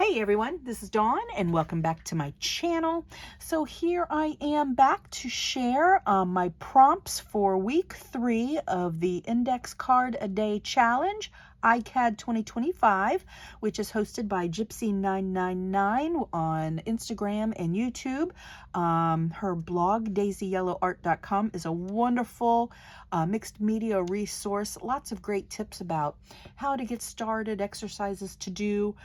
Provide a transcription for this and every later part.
Hey everyone, this is Dawn and welcome back to my channel. So here I am back to share my prompts for week 3 of the Index Card a Day Challenge, ICAD 2025, which is hosted by Gypsy999 on Instagram and YouTube. Her blog, daisyyellowart.com, is a wonderful mixed media resource. Lots of great tips about how to get started, exercises to do,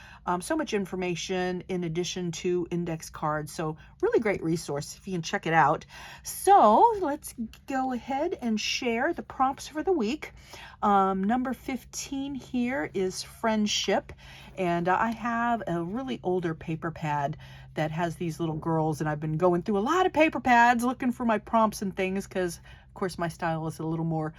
so much information in addition to index cards. So really great resource if you can check it out. So let's go ahead and share the prompts for the week. Number 15 here is friendship, and I have a really older paper pad that has these little girls, and I've been going through a lot of paper pads looking for my prompts and things because of course my style is a little more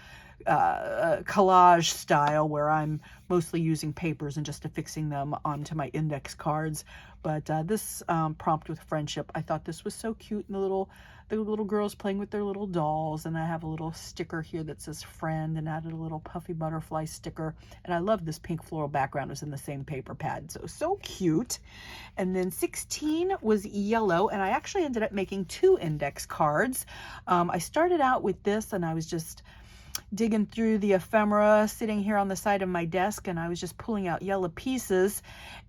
collage style where I'm mostly using papers and just affixing them onto my index cards. But this prompt with friendship, I thought this was so cute, and the little girls playing with their little dolls, and I have a little sticker here that says friend and added a little puffy butterfly sticker, and I love this pink floral background. It was in the same paper pad, so cute. And then 16 was yellow, and I actually ended up making 2 index cards. I started out with this, and I was just digging through the ephemera sitting here on the side of my desk, and I was just pulling out yellow pieces,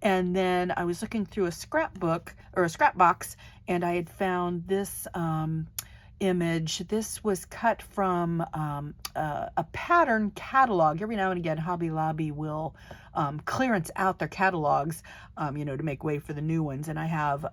and then I was looking through a scrapbook or a scrap box, and I had found this image. This was cut from a pattern catalog. Every now and again Hobby Lobby will clearance out their catalogs, to make way for the new ones, and I have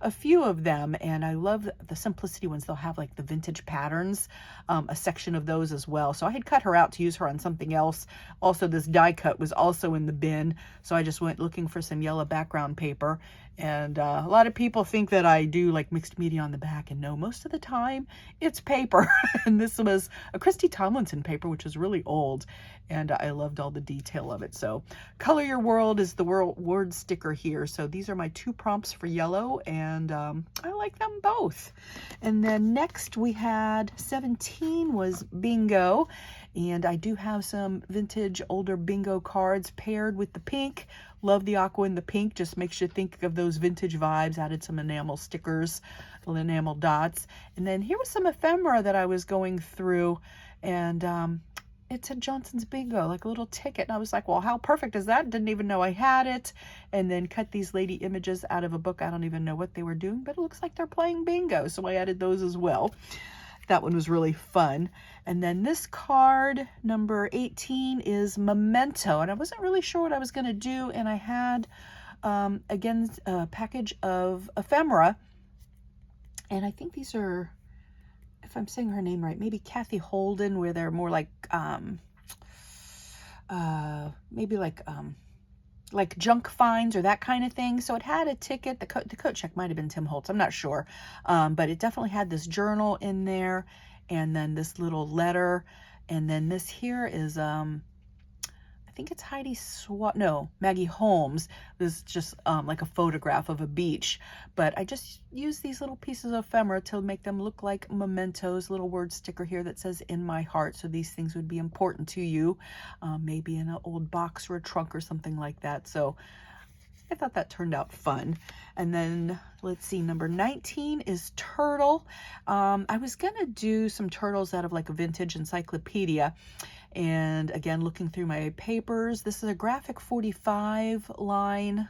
a few of them, and I love the simplicity ones. They'll have like the vintage patterns, a section of those as well. So I had cut her out to use her on something else. Also, this die cut was also in the bin, so I just went looking for some yellow background paper. And a lot of people think that I do like mixed media on the back, and no, most of the time it's paper. And this was a Christy Tomlinson paper, which is really old, and I loved all the detail of it. So Color Your World is the word sticker here. So these are my 2 prompts for yellow, and I like them both. And then next we had 17 was bingo, and I do have some vintage older bingo cards paired with the pink. Love the aqua and the pink, just makes you think of those vintage vibes. Added some enamel stickers, little enamel dots. And then here was some ephemera that I was going through, and it said Johnson's Bingo, like a little ticket. And I was like, well, how perfect is that? Didn't even know I had it. And then cut these lady images out of a book. I don't even know what they were doing, but it looks like they're playing bingo. So I added those as well. That one was really fun. And then this card, number 18, is Memento. And I wasn't really sure what I was going to do. And I had, again, a package of ephemera. And I think these are, if I'm saying her name right, maybe Kathy Holden, where they're more like, maybe like junk finds or that kind of thing. So it had a ticket. The coat check might have been Tim Holtz, I'm not sure. But it definitely had this journal in there, and then this little letter. And then this here is, I think it's Maggie Holmes. This is just like a photograph of a beach. But I just used these little pieces of ephemera to make them look like mementos. Little word sticker here that says in my heart. So these things would be important to you, maybe in an old box or a trunk or something like that. So I thought that turned out fun. And then let's see, number 19 is turtle. I was gonna do some turtles out of like a vintage encyclopedia. And again, looking through my papers, this is a graphic 45 line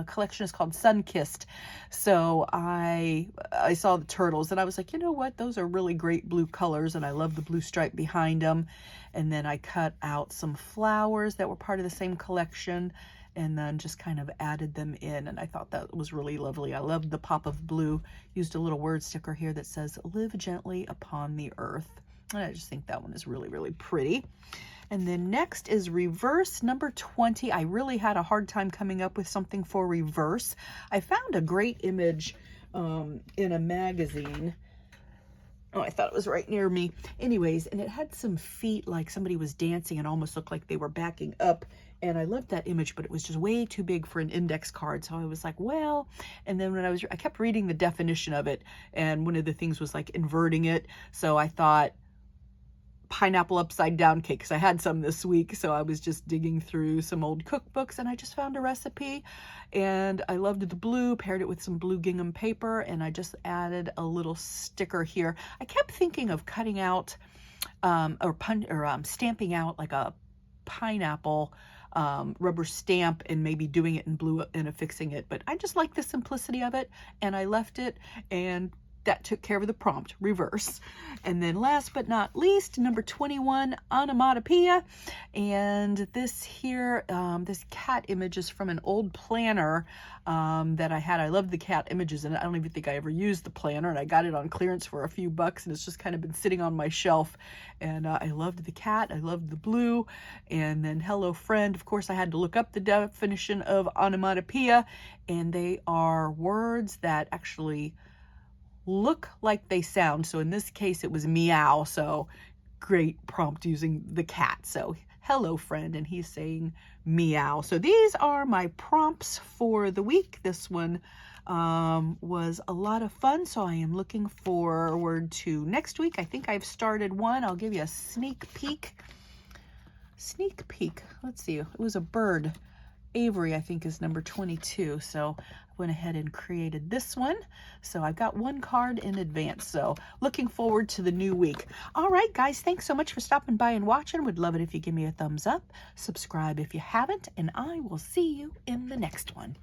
collection. Is called Sunkissed. So I saw the turtles, and I was like, you know what? Those are really great blue colors, and I love the blue stripe behind them. And then I cut out some flowers that were part of the same collection, and then just kind of added them in, and I thought that was really lovely. I loved the pop of blue. Used a little word sticker here that says live gently upon the earth. And I just think that one is really, really pretty. And then next is reverse, number 20. I really had a hard time coming up with something for reverse. I found a great image in a magazine. Oh, I thought it was right near me. Anyways, and it had some feet like somebody was dancing and almost looked like they were backing up. And I loved that image, but it was just way too big for an index card. So I was like, well, and then when I kept reading the definition of it, and one of the things was like inverting it. So I thought, pineapple upside down cake because I had some this week. So I was just digging through some old cookbooks and I just found a recipe and I loved the blue, paired it with some blue gingham paper, and I just added a little sticker here. I kept thinking of cutting out stamping out like a pineapple rubber stamp and maybe doing it in blue and affixing it, but I just like the simplicity of it and I left it, and that took care of the prompt, reverse. And then last but not least, number 21, onomatopoeia. And this here, this cat image is from an old planner that I had. I love the cat images, and I don't even think I ever used the planner, and I got it on clearance for a few bucks, and it's just kind of been sitting on my shelf. And I loved the cat, I loved the blue, and then hello friend. Of course, I had to look up the definition of onomatopoeia, and they are words that actually look like they sound. So in this case, it was meow. So great prompt using the cat. So hello friend, and he's saying meow. So these are my prompts for the week. This one was a lot of fun. So I am looking forward to next week. I think I've started one. I'll give you a sneak peek. Sneak peek. Let's see. It was a bird. Avery, I think, is number 22. So I went ahead and created this one. So I've got one card in advance. So looking forward to the new week. All right, guys, thanks so much for stopping by and watching. Would love it if you give me a thumbs up. Subscribe if you haven't, and I will see you in the next one.